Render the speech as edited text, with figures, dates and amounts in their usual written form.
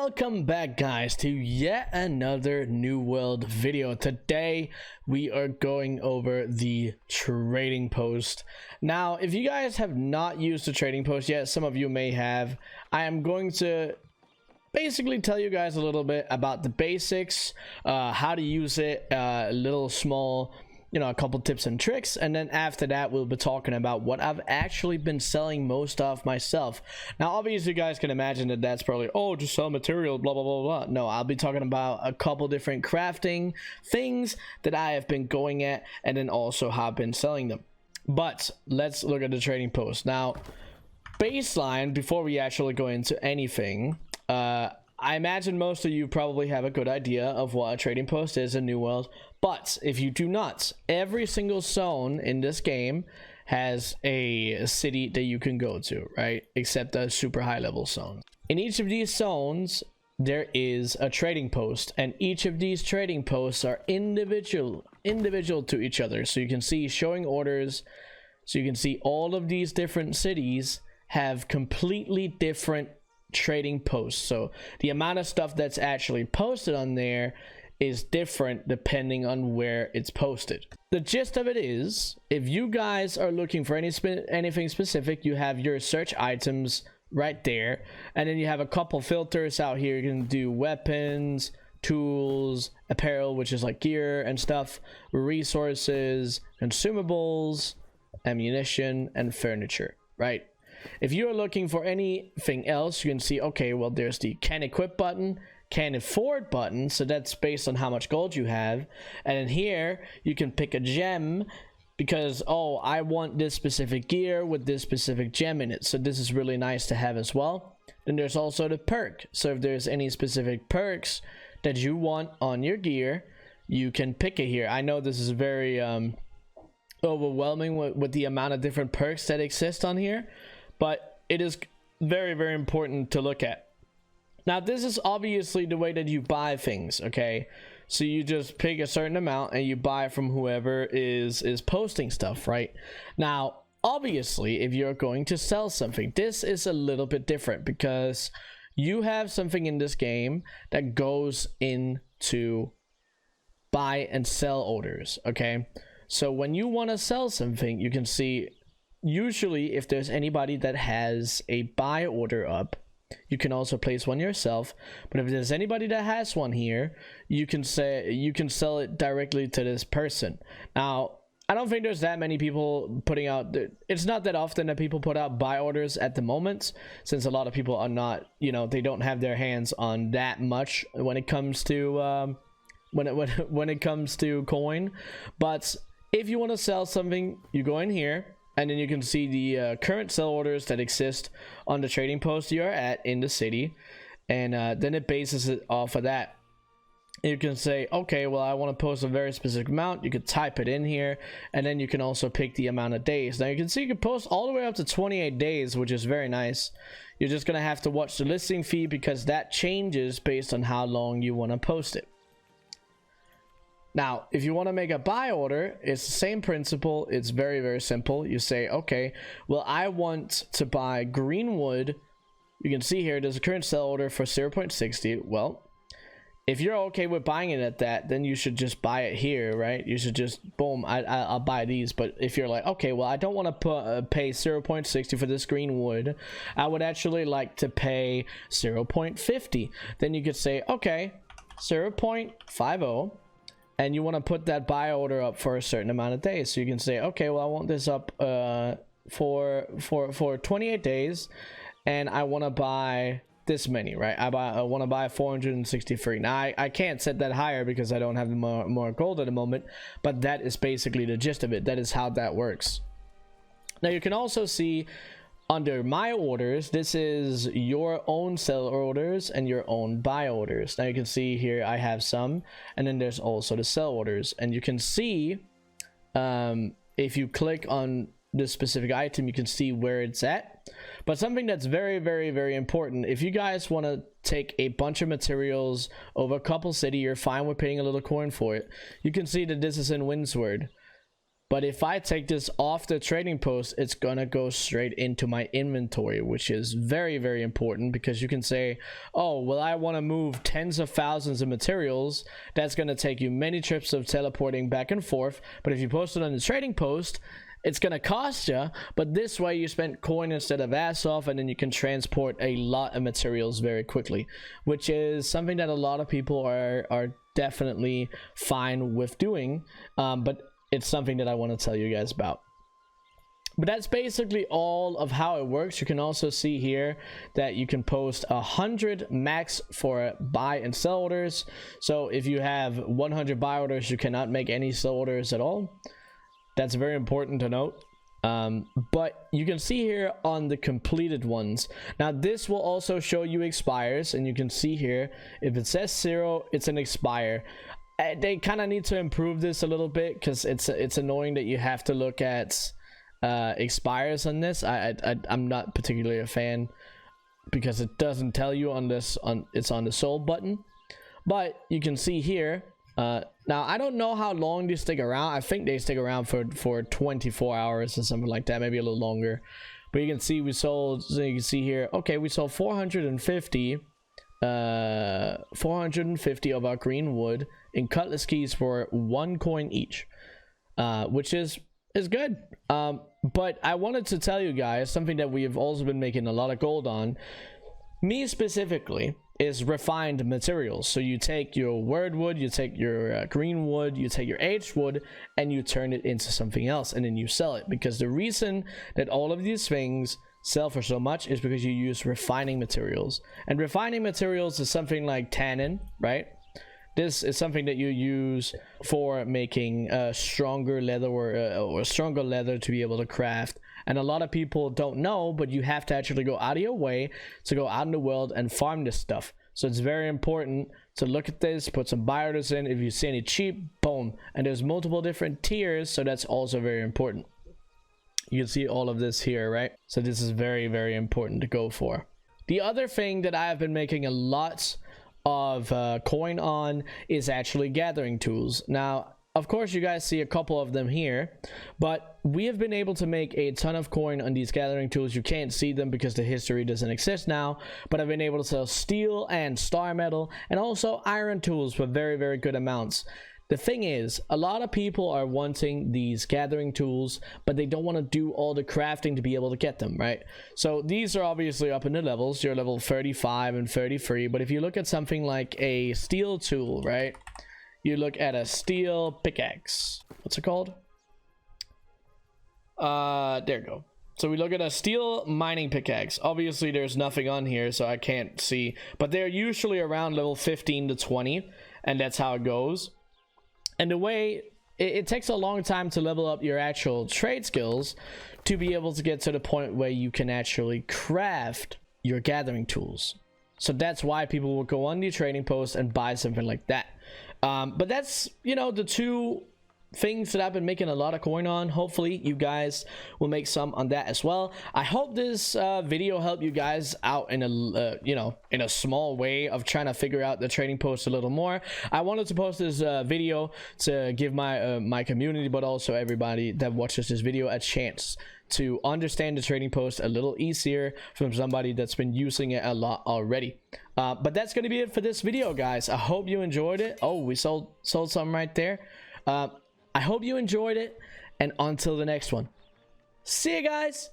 Welcome back, guys, to yet another New World video. Today we are going over the trading post. Now, if you guys have not used the trading post yet, some of you may have, I am going to basically tell you guys a little bit about the basics, how to use it, a little small, a couple tips and tricks, and then after that we'll be talking about what I've actually been selling most of myself. Now, obviously you guys can imagine that that's probably, oh, just sell material, blah blah blah blah. No, I'll be talking about a couple different crafting things that I have been going at, and then also how I've been selling them. But let's look at the trading post now. Baseline, before we actually go into anything, I imagine most of you probably have a good idea of what a trading post is in New World, but if you do not, every single zone in this game has a city that you can go to, right? Except the super high level zones. In each of these zones, there is a trading post, and each of these trading posts are individual to each other. So you can see showing orders, so you can see all of these different cities have completely different trading posts. So the amount of stuff that's actually posted on there is different depending on where it's posted. The gist of it is, if you guys are looking for anything specific, you have your search items right there, and then you have a couple filters out here. You can do weapons, tools, apparel, which is like gear and stuff, resources, consumables, ammunition, and furniture, right? If you're looking for anything else, you can see, okay, well, there's the can equip button, can afford button, so that's based on how much gold you have. And in here you can pick a gem because, oh, I want this specific gear with this specific gem in it, so this is really nice to have as well. Then there's also the perk, so if there's any specific perks that you want on your gear, you can pick it here. I know this is very overwhelming with the amount of different perks that exist on here, but it is very, very important to look at. Now, this is obviously the way that you buy things, okay? So you just pick a certain amount and you buy from whoever is posting stuff, right? Now, obviously, if you're going to sell something, this is a little bit different because you have something in this game that goes into buy and sell orders, okay? So when you want to sell something, you can see, usually if there's anybody that has a buy order up, you can also place one yourself. But if there's anybody that has one here, you can sell it directly to this person. Now, I don't think there's that many people putting out, it's not that often that people put out buy orders at the moment, since a lot of people are not, they don't have their hands on that much when it comes to when it comes to coin. But if you want to sell something, you go in here, and then you can see the current sell orders that exist on the trading post you're at in the city, and then it bases it off of that. You can say, okay, well, I want to post a very specific amount. You could type it in here, and then you can also pick the amount of days. Now you can see you can post all the way up to 28 days, which is very nice. You're just gonna have to watch the listing fee because that changes based on how long you want to post it. Now, if you want to make a buy order, it's the same principle. It's very, very simple. You say, okay, well, I want to buy green wood. You can see here, there's a current sell order for 0.60. Well, if you're okay with buying it at that, then you should just buy it here, right? You should just, boom, I'll buy these. But if you're like, okay, well, I don't want to pay 0.60 for this green wood, I would actually like to pay 0.50. Then you could say, okay, 0.50. And you want to put that buy order up for a certain amount of days. So you can say, okay, well, I want this up for 28 days, and I want to buy this many, right? I want to buy 463. Now, I can't set that higher because I don't have more gold at the moment, but that is basically the gist of it. That is how that works. Now, you can also see under my orders, this is your own sell orders and your own buy orders. Now you can see here I have some, and then there's also the sell orders, and you can see if you click on this specific item, you can see where it's at. But something that's very, very, very important, if you guys want to take a bunch of materials over a couple city, you're fine with paying a little coin for it. You can see that this is in Windsward. But if I take this off the trading post, it's gonna go straight into my inventory, which is very, very important, because you can say, oh, well, I want to move tens of thousands of materials. That's gonna take you many trips of teleporting back and forth. But if you post it on the trading post, it's gonna cost you, but this way you spend coin instead of ass off, and then you can transport a lot of materials very quickly, which is something that a lot of people are definitely fine with doing. But it's something that I want to tell you guys about. But that's basically all of how it works. You can also see here that you can post 100 max for buy and sell orders. So if you have 100 buy orders, you cannot make any sell orders at all. That's very important to note. But you can see here on the completed ones. Now this will also show you expires, and you can see here if it says 0, it's an expire. They kind of need to improve this a little bit, because it's annoying that you have to look at expires on this. I'm not particularly a fan, because it doesn't tell you on this, it's on the sold button. But you can see here, now I don't know how long these stick around. I think they stick around for 24 hours or something like that, maybe a little longer. But you can see we sold, so you can see here, okay, we sold 450 of our green wood in cutlass keys for 1 coin each, which is good. But I wanted to tell you guys something that we have also been making a lot of gold on, me specifically, is refined materials. So you take your word wood, you take your green wood, you take your aged wood, and you turn it into something else, and then you sell it. Because the reason that all of these things sell for so much is because you use refining materials. And refining materials is something like tannin, right? This is something that you use for making stronger leather, or stronger leather to be able to craft. And a lot of people don't know, but you have to actually go out of your way to go out in the world and farm this stuff. So it's very important to look at this, put some buy orders in. If you see any cheap, boom. And there's multiple different tiers, so that's also very important. You can see all of this here, right? So this is very, very important to go for. The other thing that I have been making a lot of coin on is actually gathering tools. Now, of course, you guys see a couple of them here, but we have been able to make a ton of coin on these gathering tools. You can't see them because the history doesn't exist now, but I've been able to sell steel and star metal and also iron tools for very, very good amounts. The thing is, a lot of people are wanting these gathering tools, but they don't want to do all the crafting to be able to get them, right? So these are obviously up in the levels. You're level 35 and 33, but if you look at something like a steel tool, right? You look at a steel pickaxe. What's it called? There you go. So we look at a steel mining pickaxe. Obviously, there's nothing on here, so I can't see. But they're usually around level 15 to 20, and that's how it goes. And the way it takes a long time to level up your actual trade skills to be able to get to the point where you can actually craft your gathering tools. So that's why people will go on the trading post and buy something like that. But that's, you know, the two things that I've been making a lot of coin on. Hopefully you guys will make some on that as well. I hope this video helped you guys out in a you know, in a small way of trying to figure out the trading post a little more. I wanted to post this video to give my my community, but also everybody that watches this video, a chance to understand the trading post a little easier from somebody that's been using it a lot already. But that's going to be it for this video, guys. I hope you enjoyed it. Oh, we sold some right there. I hope you enjoyed it, and until the next one, see you guys.